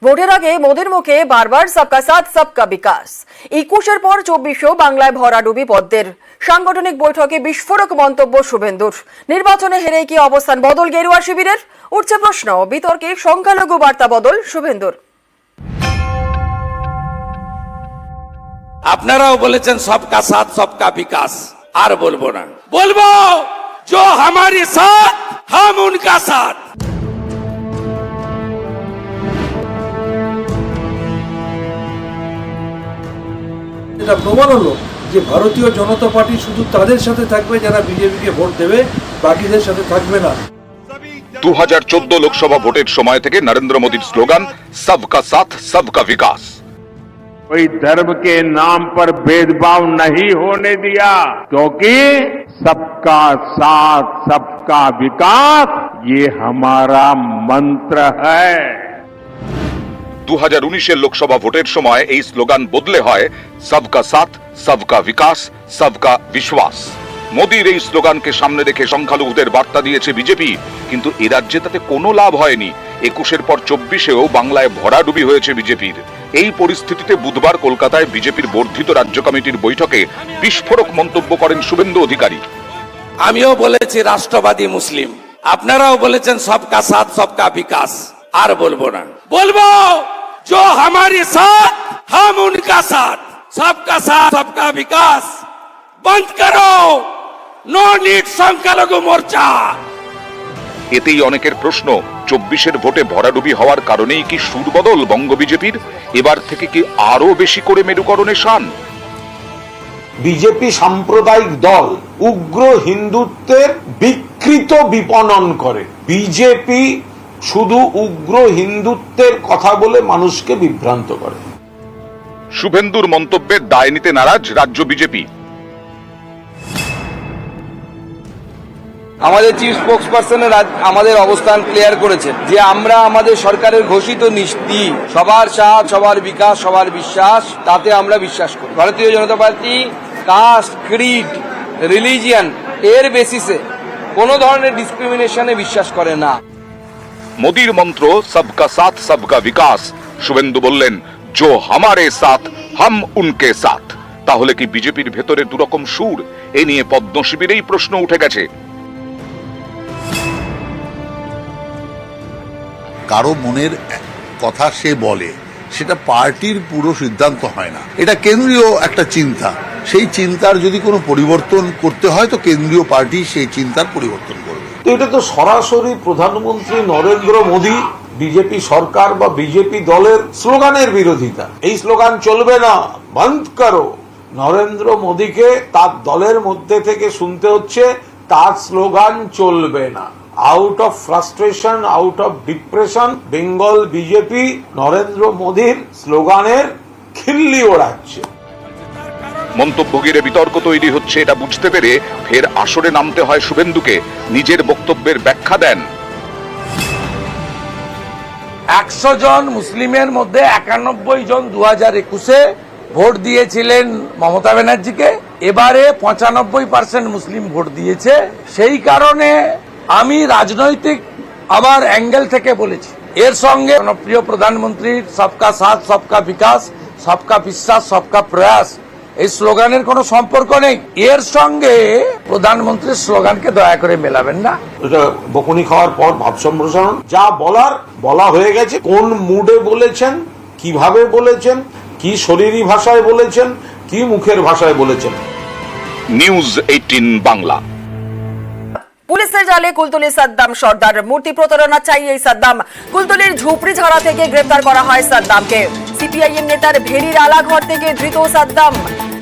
ভোটের আগে মোদির মুখে বারবার সবকা সাথ সবকা বিকাশ। 21-এর পর 24-এও বাংলায় ভরাডুবি পদ্মের। সাংগঠনিক বৈঠকে বিস্ফোরক মন্তব্য শুভেন্দুর। নির্বাচনে হেরে কি অবস্থান বদল গেরুয়া শিবিরের? উঠছে প্রশ্ন, বিতর্কে সংখ্যালঘু বার্তা বদল শুভেন্দুর। আপনারাও বলেছেন সবকা সাথ সবকা বিকাশ, আর বলবো না, বলবো जो हमारे साथ हम उनका साथ। এটা প্রমাণ হলো যে ভারতীয় জনতা পার্টি শুধু তাদের সাথে থাকবে যারা বিজেপিকে ভোট দেবে, বাকিদের সাথে থাকবে না। 2014 লোকসভা ভোটের সময় থেকে নরেন্দ্র মোদীর স্লোগান सबका साथ सबका विकास। कोई धर्म के नाम पर भेदभाव नहीं होने दिया, क्योंकि सबका साथ सबका विकास ये हमारा मंत्र है। 2019-এর লোকসভা ভোটের সময় এই স্লোগান বদলে হয় सबका साथ सबका विकास सबका विश्वास। মোদীর এই স্লোগানকে সামনে রেখে সংখ্যালঘুদের বার্তা দিয়েছে বিজেপি, কিন্তু এ রাজ্যে তাতে কোনো লাভ হয়নি। 21-এর পর 24-এও বাংলায় ভরাডুবি হয়েছে বিজেপির। এই পরিস্থিতিতে বুধবার কলকাতায় বিজেপির বর্ধিত রাজ্য কমিটির বৈঠকে বিস্ফোরক মন্তব্য করেন শুভেন্দু অধিকারী। আমিও বলেছি রাষ্ট্রবাদী মুসলিম, আপনারাও বলেছেন সবকা সাথ সবকা বিকাশ, আর বলবো না, বলবো जो हमारे साथ हम उनका साथ। सबका साथ सबका विकास बंद करो, नो नीड সংখ্যালঘু মোর্চা। এতেই অনেকের প্রশ্ন, 24-এর ভোটে ভরাডুবি হওয়ার কারণেই কি সুর বদল বঙ্গ বিজেপির? এবার থেকে কি আরো বেশি করে মেরুকরণে শান? বিজেপি সাম্প্রদায়িক দল উগ্র হিন্দুত্বের বিকৃত বিপণন করে। বিজেপি শুধু উগ্র হিন্দুত্বের কথা বলে মানুষকে বিভ্রান্ত করে। শুভেন্দুর মন্তব্যের দায় নিতে নারাজ রাজ্য বিজেপি। আমাদের চিফ স্পোক্সপারসনের আমাদের অবস্থান ক্লিয়ার করেছেন যে আমরা আমাদের সরকারের ঘোষিত নীতি সবার সাথ সবার বিকাশ সবার বিশ্বাস, তাতে আমরা বিশ্বাস করি। ভারতীয় জনতা পার্টি কাস্ট, ক্রিড, রিলিজিয়ান এর বেসিসে কোনো ধরনের ডিসক্রিমিনেশনে বিশ্বাস করে না। মোদীর মন্ত্র सबका साथ सबका विकास। শুভেন্দু বললেন जो हमारे साथ हम उनके साथ। তাহলে কি বিজেপির ভেতরে দুরকম সুর? এ নিয়ে পদ্ম শিবিরেই প্রশ্ন উঠে গেছে। কারো মনের কথা সে বলে, সেটা পার্টির পুরো সিদ্ধান্ত হয় না, এটা কেন্দ্রীয় একটা চিন্তা। সেই চিন্তার যদি কোনো পরিবর্তন করতে হয় তো কেন্দ্রীয় পার্টি সেই চিন্তার পরিবর্তন করবে। তো এটা তো সরাসরি প্রধানমন্ত্রী নরেন্দ্র মোদী, বিজেপি সরকার বা বিজেপি দলের স্লোগানের বিরোধিতা। এই স্লোগান চলবে না, বন্ধ করো। নরেন্দ্র মোদীকে তার দলের মধ্যে থেকে শুনতে হচ্ছে তার স্লোগান চলবে না। Out of frustration, out of depression, Bengal BJP Narendra মোদীর স্লোগানের খিল্লি ওড়াচ্ছে। মন্তব্য ঘিরে বিতর্ক তৈরি হচ্ছে, এটা বুঝতে পেরে ফের আসরে নামতে হয় শুভেন্দুকে। নিজের বক্তব্যের ব্যাখ্যা দেন। 100 জন মুসলিমের মধ্যে 91 জন 2021-এ ভোট দিয়েছিলেন মমতা ব্যানার্জিকে। এবারে 95% মুসলিম ভোট দিয়েছে। সেই কারণে আমি রাজনৈতিক আবার অ্যাঙ্গেল থেকে বলেছি, এর সঙ্গে প্রিয় প্রধানমন্ত্রীর সবকা সাথ সবকা বিকাশ সবকা বিশ্বাস সবকা প্রয়াস এই স্লোগানের কোনো সম্পর্ক নেই। এর সঙ্গে প্রধানমন্ত্রীর স্লোগানকে দয়া করে মেলাবেন না। এটা বকুনি খাওয়ার পর ভাব সম্প্রসারণ, যা বলার বলা হয়ে গেছে। কোন মুডে বলেছেন, কিভাবে বলেছেন, কি শরীরী ভাষায় বলেছেন, কি মুখের ভাষায় বলেছেন। নিউজ 18 বাংলা। পুলিশের জালে কুলতলি সাদ্দাম সর্দার। মূর্তি প্রতারণা চাই এই সাদ্দাম। কুলতলির ঝুপড়ি ঝাড়া থেকে গ্রেপ্তার করা হয় সাদ্দামকে। সিপিআইএম নেতার ভেড়ির আলাঘর থেকে ধৃত সাদ্দাম।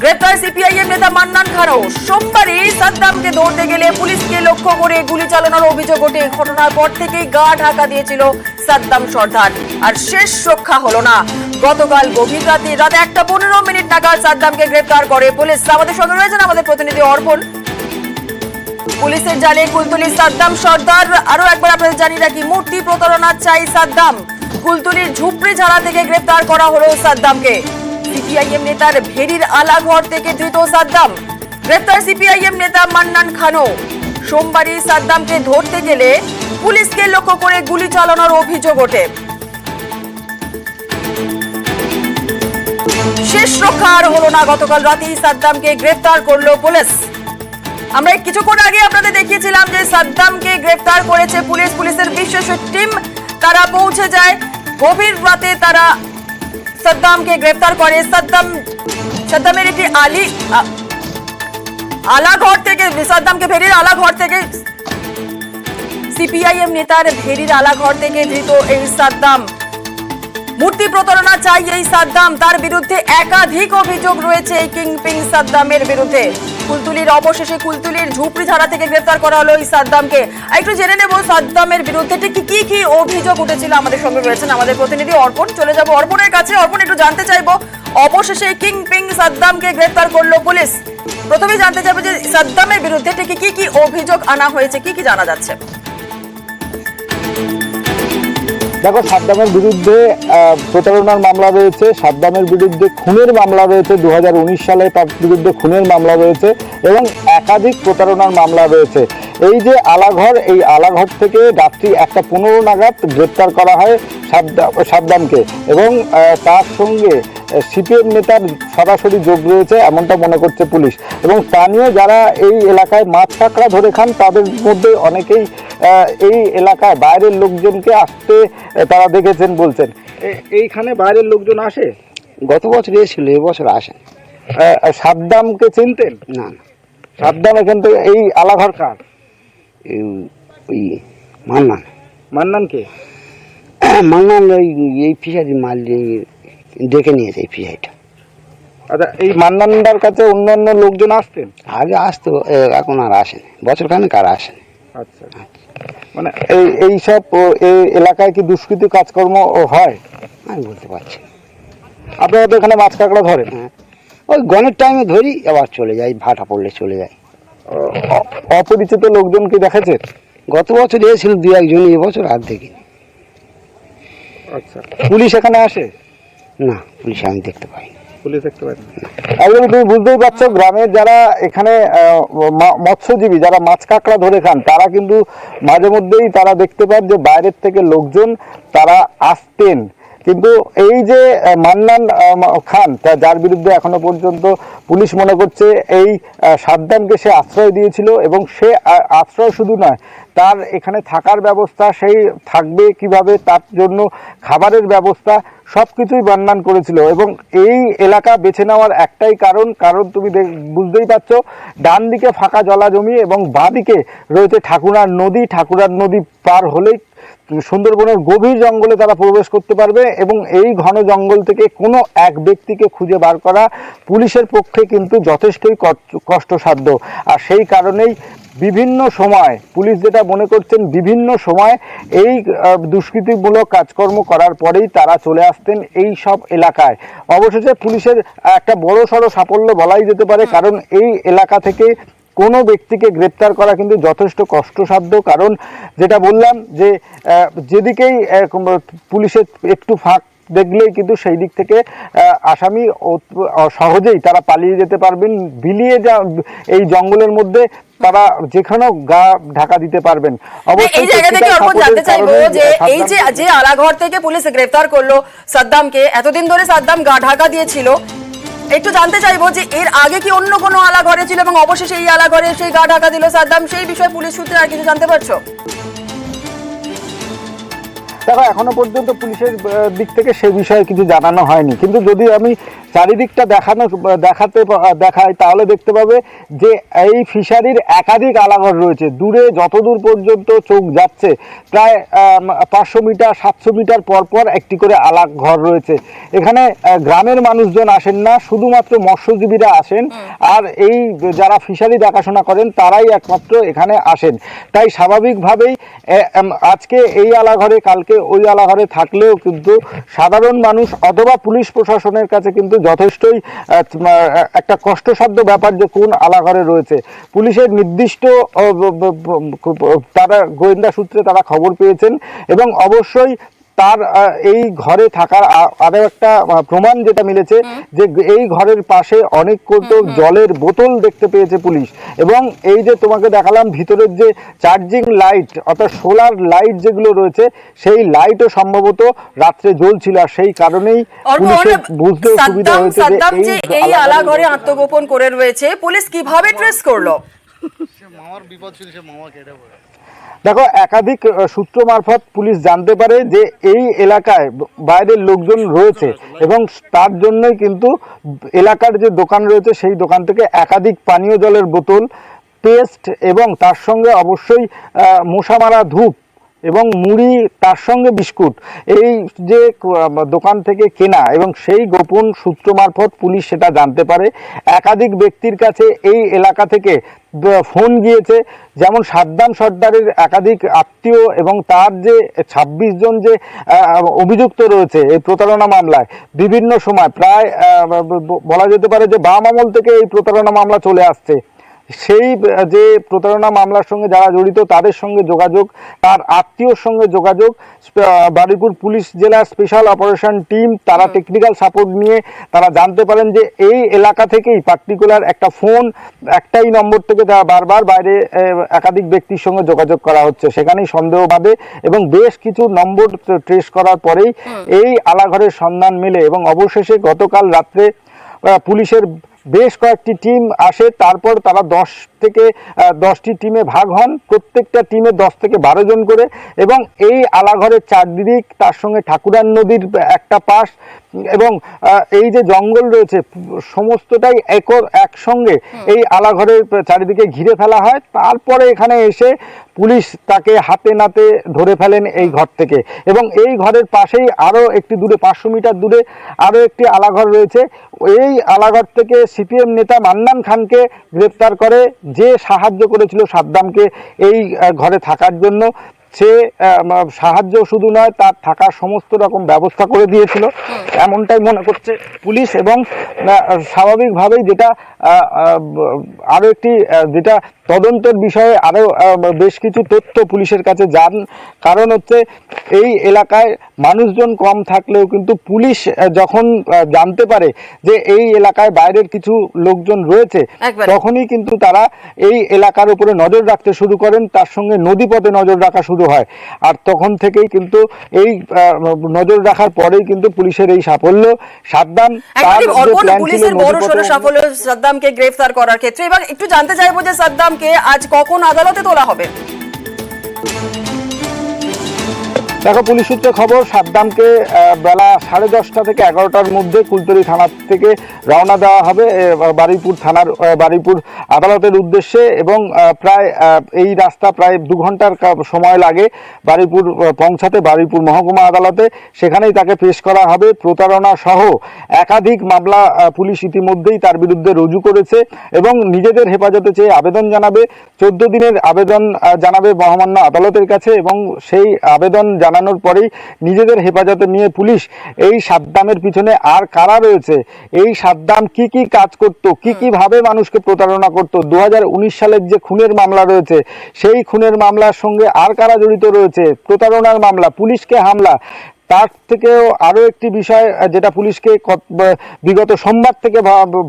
গ্রেপ্তার সিপিআইএম নেতা মান্নান খানও। সোমবারই সাদ্দামকে ধরতে গেলে পুলিশকে লক্ষ্য করে গুলি চালানোর অভিযোগ ওঠে। ঘটনার পর থেকেই গা ঢাকা দিয়েছিল সাদ্দাম সর্দার, আর শেষ রক্ষা হলো না। গতকাল গভীর রাতে 1:15 নাগাদ সাদ্দামকে গ্রেপ্তার করে পুলিশ। আমাদের সঙ্গে রয়েছেন আমাদের প্রতিনিধি অর্পণ। পুলিশের জালে কুলতলি সাদ্দাম সর্দার। আরো একবার আপনাদের জানিয়ে রাখি, মূর্তি প্রতারণা চাই সাদ্দাম। কুলতলির ঝুপড়ি ঝাড়া থেকে গ্রেপ্তার করা হলো সাদ্দামকে। সিপিআইএম নেতার ভেড়ির আলাঘর থেকে ধৃত সাদ্দাম। গ্রেপ্তার সিপিআইএম নেতা মান্নান খানও। সোমবারই সাদ্দামকে ধরতে গেলে পুলিশকে লক্ষ্য করে গুলি চালানোর অভিযোগ ওঠে। শেষ রক্ষা আর হলো না, গতকাল রাতেই সাদ্দামকে গ্রেফতার করলো পুলিশ। আমরা কিছুক্ষণ আগে আপনাদের দেখিয়েছিলাম যে সাদ্দামকে গ্রেফতার করেছে পুলিশ। পুলিশের বিশেষ টিম তারা পৌঁছে যায়, গভীর রাতে তারা সাদ্দামকে গ্রেফতার করে। সাদ্দামের একটি আলাঘর থেকে, সাদ্দামকে ভেরির আলাঘর থেকে, সিপিআইএম নেতার ভেরির আলাঘর থেকে ধৃত এই সাদ্দাম। মূর্তি প্রতারণা চাই এই সাদ্দাম, তার বিরুদ্ধে একাধিক অভিযোগ রয়েছে এই কিংপিং সাদ্দামের বিরুদ্ধে। অবশেষে কুলতুলির ঝুপড়িঝাড়া থেকে গ্রেফতার করা হলো এই সাদ্দামকে। একটু জেনে নেব সাদ্দামের বিরুদ্ধে ঠিক কি কি অভিযোগ উঠেছিল। আমাদের সঙ্গে রয়েছেন আমাদের প্রতিনিধি অর্পণ, চলে যাব অর্পণের কাছে। অর্পণ, একটু জানতে চাইবো, অবশেষে কিংপিং সাদ্দামকে গ্রেফতার করলো পুলিশ। প্রথমে জানতে চাইবো যে সাদ্দামের বিরুদ্ধে ঠিক কি কি অভিযোগ আনা হয়েছে, কি কি জানা যাচ্ছে? দেখো, সাদ্দামের বিরুদ্ধে প্রতারণার মামলা রয়েছে, সাদ্দামের বিরুদ্ধে খুনের মামলা রয়েছে, 2019 সালে তার বিরুদ্ধে খুনের মামলা রয়েছে এবং একাধিক প্রতারণার মামলা রয়েছে। এই যে আলাঘর, এই আলাঘর থেকে রাত্রি 1:15 নাগাদ গ্রেপ্তার করা হয় সাদ্দামকে এবং তার সঙ্গে সিপিএম নেতার সরাসরি যোগ রয়েছে এমনটা মনে করছে পুলিশ। এবং স্থানীয় যারা এই এলাকায় মাছ কাঁকড়া ধরে খান তাদের মধ্যে অনেকেই এই এলাকায় বাইরের লোকজনকে আসতে তারা দেখেছেন বলছেন। এইখানে বাইরের লোকজন আসে? গত বছর এসেছিল, এবছর আসেন। সাদ্দামকে চিনতেন? না। সাদ্দাম এখান থেকে, এই আলাঘর কার? ওই মান্নান। মান্নানকে? মান্নান এই ফিশারি মাল ডেকে নিয়েছে এই ফিশারিটা। আচ্ছা, এই মান্নানদার কাছে অন্যান্য লোকজন আসতেন? আগে আসতো, এখন আর আসেন, বছর খানেক আর আসেন। আচ্ছা, মানে এইসব এলাকায় কি দুষ্কৃতি কাজকর্ম হয়? আমি বলতে পারছি। আপনারা তো এখানে মাছ কাঁকড়া ধরেন? হ্যাঁ, ওই গণের টাইমে ধরি, আবার চলে যাই, ভাটা পড়লে চলে যায়। অপরিচিত লোকজন কি দেখেছেন? গত বছর এসেছিল 2-1 জন, এবছর আর দেখিনি। আচ্ছা, পুলিশ এখানে আসে? না, পুলিশ আমি দেখতে পাই। পুলিশ দেখতে পাই না। একদম, তুমি বুঝতেই পারছো, গ্রামের যারা এখানে মৎস্যজীবী, যারা মাছ কাঁকড়া ধরে খান, তারা কিন্তু মাঝে মধ্যেই তারা দেখতে পান যে বাইরের থেকে লোকজন তারা আসতেন। কিন্তু এই যে মান্নান খান, যার বিরুদ্ধে এখনো পর্যন্ত পুলিশ মনে করছে এই সাদ্দামকে সে আশ্রয় দিয়েছিল এবং সে আশ্রয় শুধু নয়, তার এখানে থাকার ব্যবস্থা, সেই থাকবে কিভাবে, তার জন্য খাবারের ব্যবস্থা সব কিছুই মান্নান করেছিল। এবং এই এলাকা বেছে নেওয়ার একটাই কারণ তুমি বুঝতেই পারছো, ডান দিকে ফাঁকা জলা জমি এবং বাঁ দিকে রয়েছে ঠাকুরার নদী। ঠাকুরার নদী পার হলেই সুন্দরবনের গভীর জঙ্গলে তারা প্রবেশ করতে পারবে এবং এই ঘন জঙ্গল থেকে কোনো এক ব্যক্তিকে খুঁজে বার করা পুলিশের পক্ষে কিন্তু যথেষ্টই কষ্টসাধ্য। আর সেই কারণেই বিভিন্ন সময় পুলিশ যেটা মনে করছেন, বিভিন্ন সময় এই দুষ্কৃতিমূলক কাজকর্ম করার পরেই তারা চলে আসতেন এই সব এলাকায়। অবশেষে পুলিশের একটা বড়সড় সাফল্য বলাই যেতে পারে, কারণ এই এলাকা থেকে কোনো ব্যক্তিকে গ্রেপ্তার করা কিন্তু যথেষ্ট কষ্টসাধ্য। কারণ যেটা বললাম যে যেদিকেই পুলিশের একটু ফাঁক দেখলেই কিন্তু সেই দিক থেকে আসামি সহজেই তারা পালিয়ে যেতে পারবেন। বিলিয়ে এই জঙ্গলের মধ্যে তারা যেখানেও গা ঢাকা দিতে পারবেন। এই জায়গা থেকে অর্পণ জানতে চাইবো যে এই যে আলাঘর থেকে পুলিশ গ্রেফতার করলো সাদ্দামকে, এতদিন ধরে সাদ্দাম গা ঢাকা দিয়েছিল, একটু জানতে চাইবো যে এর আগে কি অন্য কোনো আলাঘরে ছিল এবং অবশেষে এই আলাঘরে সেই গা ঢাকা দিল সাদ্দাম, সেই বিষয়ে পুলিশ সূত্রে আর কিছু জানতে পারছো? দেখো, এখনো পর্যন্ত পুলিশের দিক থেকে সে বিষয়ে কিছু জানানো হয়নি। কিন্তু যদি আমি চারিদিকটা দেখাই তাহলে দেখতে পাবে যে এই ফিশারির একাধিক আলাঘর রয়েছে। দূরে যতদূর পর্যন্ত চোখ যাচ্ছে প্রায় 500 মিটার 700 মিটার পর একটি করে আলাঘর রয়েছে। এখানে গ্রামের মানুষজন আসেন না, শুধুমাত্র মৎস্যজীবীরা আসেন আর এই যারা ফিশারি দেখাশোনা করেন তারাই একমাত্র এখানে আসেন। তাই স্বাভাবিকভাবেই আজকে এই আলাঘরে, কালকে ওই আলাঘরে থাকলেও কিন্তু সাধারণ মানুষ অথবা পুলিশ প্রশাসনের কাছে কিন্তু যথেষ্টই একটা কষ্টসাধ্য ব্যাপার যে কোন আলাঘরে রয়েছে। পুলিশের নির্দিষ্ট তারা গোয়েন্দা সূত্রে তারা খবর পেয়েছেন এবং অবশ্যই তার এই ঘরে থাকার আরো একটা প্রমাণ যেটা মিলেছে যে এই ঘরের পাশে অনেক কৌটো জলের বোতল দেখতে পেয়েছে পুলিশ। এবং এই যে তোমাকে দেখালাম ভিতরের যে চার্জিং লাইট অর্থাৎ সোলার লাইট যেগুলো রয়েছে সেই লাইটও সম্ভবত রাত্রে জ্বলছিল, আর সেই কারণেই পুলিশের বুঝতে সুবিধা হয়েছে যে এই আলাঘরে আত্মগোপন করে রয়েছে, পুলিশ কিভাবে ট্রেস করলো? দেখো, একাধিক সূত্র মারফত পুলিশ জানতে পারে যে এই এলাকায় বাইরের লোকজন রয়েছে এবং তার জন্যই কিন্তু এলাকার যে দোকান রয়েছে সেই দোকান থেকে একাধিক পানীয় জলের বোতল, পেস্ট এবং তার সঙ্গে অবশ্যই মশা মারা ধূপ এবং মুড়ি, তার সঙ্গে বিস্কুট এই যে দোকান থেকে কেনা, এবং সেই গোপন সূত্র মারফত পুলিশ সেটা জানতে পারে। একাধিক ব্যক্তির কাছে এই এলাকা থেকে ফোন গিয়েছে, যেমন সাদ্দাম সর্দারের একাধিক আত্মীয় এবং তার যে 26 জন যে অভিযুক্ত রয়েছে এই প্রতারণা মামলায়, বিভিন্ন সময় প্রায় বলা যেতে পারে যে বাম আমল থেকে এই প্রতারণা মামলা চলে আসছে। সেই যে প্রতারণা মামলার সঙ্গে যারা জড়িত তাদের সঙ্গে যোগাযোগ, তার আত্মীয়র সঙ্গে যোগাযোগ, বারুইপুর পুলিশ জেলার স্পেশাল অপারেশন টিম তারা টেকনিক্যাল সাপোর্ট নিয়ে তারা জানতে পারেন যে এই এলাকা থেকেই পার্টিকুলার একটা ফোন, একটাই নম্বর থেকে যারা বারবার বাইরে একাধিক ব্যক্তির সঙ্গে যোগাযোগ করা হচ্ছে, সেখানেই সন্দেহ বাঁধে এবং বেশ কিছু নম্বর ট্রেস করার পরেই এই আলাঘরের সন্ধান মেলে। এবং অবশেষে গতকাল রাত্রে পুলিশের বেশ কয়েকটি টিম আসে, তারপর তারা 10টি টিমে ভাগ হন, প্রত্যেকটা টিমে 10 থেকে 12 জন করে, এবং এই আলাঘরের চারদিক, তার সঙ্গে ঠাকুরান নদীর একটা পাশ এবং এই যে জঙ্গল রয়েছে সমস্তটাই একসঙ্গে এই আলাঘরের চারিদিকে ঘিরে ফেলা হয়। তারপরে এখানে এসে পুলিশ তাকে হাতে নাতে ধরে ফেলেন এই ঘর থেকে, এবং এই ঘরের পাশেই আরও একটি দূরে 500 মিটার দূরে আরও একটি আলাঘর রয়েছে। এই আলাঘর থেকে সিপিএম নেতা মান্নান খানকে গ্রেপ্তার করে, যে সাহায্য করেছিল সাদ্দামকে এই ঘরে থাকার জন্য। সে সাহায্য শুধু নয়, তার থাকার সমস্ত রকম ব্যবস্থা করে দিয়েছিল, এমনটাই মনে করছে পুলিশ। এবং স্বাভাবিকভাবেই যেটা আরও একটি যেটা তদন্তের বিষয়ে আরও বেশ কিছু তথ্য পুলিশের কাছে যান, কারণ হচ্ছে এই এলাকায় মানুষজন কম থাকলেও কিন্তু পুলিশ যখন জানতে পারে যে এই এলাকায় বাইরের কিছু লোকজন রয়েছে, তখনই কিন্তু তারা এই এলাকার উপরে নজর রাখতে শুরু করেন, তার সঙ্গে নদীপথে নজর রাখা শুরু হয়। আর তখন থেকেই কিন্তু এই নজর রাখার পরেই কিন্তু পুলিশের এই সাফল্য। সাদ্দাম পুলিশের বড় সড় সাফল্য সাদ্দামকে গ্রেফতার করার ক্ষেত্রে। এবং একটু জানতে চাইবো যে সাদ্দামকে আজ কখন আদালতে তোলা হবে? দেখো, পুলিশ সূত্রে খবর, সাদ্দামকে বেলা 10:30 থেকে 11টার মধ্যে কুলতলি থানা থেকে রওনা দেওয়া হবে বারুইপুর থানার বারুইপুর আদালতের উদ্দেশ্যে, এবং প্রায় এই রাস্তা প্রায় 2 ঘন্টার সময় লাগে বারুইপুর পৌঁছাতে, বারুইপুর মহকুমা আদালতে। সেখানেই তাকে পেশ করা হবে। প্রতারণা সহ একাধিক মামলা পুলিশ ইতিমধ্যেই তার বিরুদ্ধে রুজু করেছে এবং নিজেদের হেফাজতে চেয়ে আবেদন জানাবে। 14 দিনের আবেদন জানাবে মহামান্য আদালতের কাছে, এবং সেই আবেদন জানানোর পরেই নিজেদের হেফাজতে নিয়ে পুলিশ এই সাদ্দামের পিছনে আর কারা রয়েছে, এই সাদ্দাম কি কি কাজ করত, কি কি ভাবে মানুষকে প্রতারণা করত, 2019 সালের যে খুনের মামলা রয়েছে সেই খুনের মামলার সঙ্গে আর কারা জড়িত রয়েছে, প্রতারণার মামলা, পুলিশকে হামলা, তার থেকেও আরো একটি বিষয় যেটা পুলিশকে বিগত সোমবার থেকে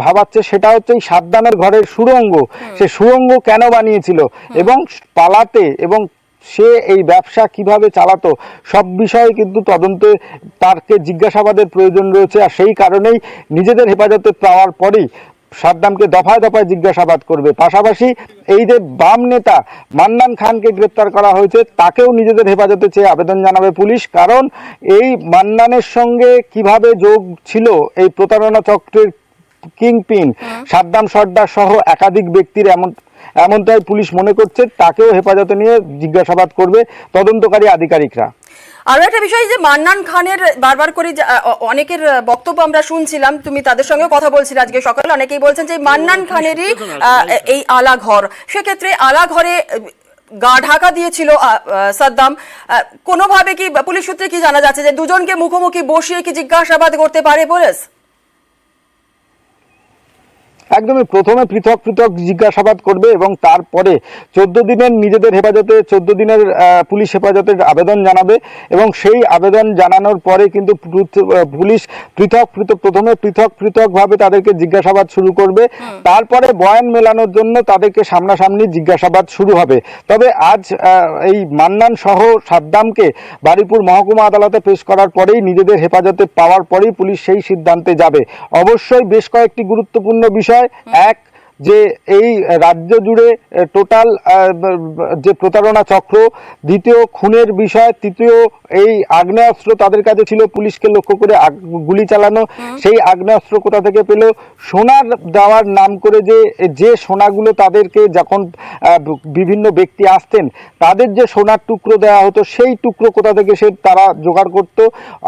ভাবাচ্ছে, সেটা হচ্ছে এই সাদ্দামের ঘরের সুড়ঙ্গ। সে সুড়ঙ্গ কেন বানিয়েছিল এবং পালাতে এবং সে এই ব্যবসা কিভাবে চালাতো, সব বিষয়ে কিন্তু তদন্তে তাকে জিজ্ঞাসাবাদের প্রয়োজন রয়েছে। আর সেই কারণেই নিজেদের হেফাজতে পাওয়ার পরেই সাদ্দামকে দফায় দফায় জিজ্ঞাসাবাদ করবে। পাশাপাশি এই যে বাম নেতা মান্নান খানকে গ্রেপ্তার করা হয়েছে, তাকেও নিজেদের হেফাজতে চেয়ে আবেদন জানাবে পুলিশ, কারণ এই মান্নানের সঙ্গে কিভাবে যোগ ছিল এই প্রতারণা চক্রের কিংপিন সাদ্দাম সর্দার সহ একাধিক ব্যক্তির, এমনটাই পুলিশ মনে করছে। তাকেও হেফাজতে নিয়ে জিজ্ঞাসাবাদ করবে তদন্তকারী আধিকারিকরা। আরো একটা বিষয় যে মান্নান খানের বারবার করে অনেকের বক্তব্য আমরা শুনছিলাম, তুমি তাদের সঙ্গে কথা বলছিলে আজকে সকালে, অনেকেই বলছেন যে মান্নান খানেরই এই আলাঘর, সেক্ষেত্রে আলাঘরে গা ঢাকা দিয়েছিল সাদ্দাম। কোনোভাবে কি পুলিশ সূত্রে কি জানা যাচ্ছে যে দুজনকে মুখোমুখি বসিয়ে কি জিজ্ঞাসাবাদ করতে পারে পুলিশ? একদমই প্রথমে পৃথক পৃথক জিজ্ঞাসাবাদ করবে এবং তারপরে 14 দিনের নিজেদের হেফাজতে 14 দিনের পুলিশ হেফাজতের আবেদন জানাবে এবং সেই আবেদন জানানোর পরে কিন্তু পুলিশ প্রথমে পৃথকভাবে তাদেরকে জিজ্ঞাসাবাদ শুরু করবে, তারপরে বয়ান মেলানোর জন্য তাদেরকে সামনাসামনি জিজ্ঞাসাবাদ শুরু হবে। তবে আজ এই মান্নান সহ সাদ্দামকে বারুইপুর মহকুমা আদালতে পেশ করার পরেই নিজেদের হেফাজতে পাওয়ার পরেই পুলিশ সেই সিদ্ধান্তে যাবে। অবশ্যই বেশ কয়েকটি গুরুত্বপূর্ণ বিষয়, এক যে এই রাজ্য জুড়ে টোটাল যে প্রতারণা চক্র, দ্বিতীয় খুনের বিষয়, তৃতীয় এই আগ্নেয়াস্ত্র তাদের কাছে ছিল, পুলিশকে লক্ষ্য করে গুলি চালানো, সেই আগ্নেয়াস্ত্র কোথা থেকে পেল, সোনার দেওয়ার নাম করে যে সোনাগুলো তাদেরকে যখন বিভিন্ন ব্যক্তি আসতেন তাদের যে সোনার টুকরো দেওয়া হতো সেই টুকরো কোথা থেকে তারা জোগাড় করত,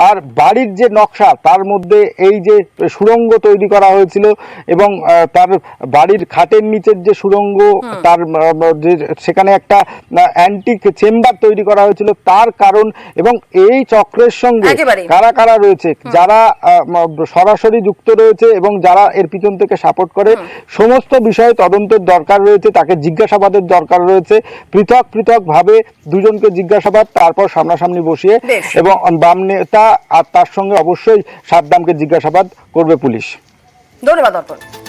আর বাড়ির যে নকশা তার মধ্যে এই যে সুড়ঙ্গ তৈরি করা হয়েছিল এবং তার বাড়ির খাটের নিচের যে সুড়ঙ্গ, তার সেখানে একটা অ্যান্টিক চেম্বার তৈরি করা হয়েছিল, তার কারণ এবং এই চক্রের সঙ্গে কারা কারা রয়েছে, যারা সরাসরি যুক্ত রয়েছে এবং যারা এর পিছন থেকে সাপোর্ট করে, সমস্ত বিষয়ে তদন্তের দরকার রয়েছে, তাকে জিজ্ঞাসাবাদের দরকার রয়েছে। পৃথক ভাবে দুজনকে জিজ্ঞাসাবাদ, তারপর সামনাসামনি বসিয়ে এবং বাম নেতা আর তার সঙ্গে অবশ্যই সাদ্দামকে জিজ্ঞাসাবাদ করবে পুলিশ। ধন্যবাদ অর্পণ।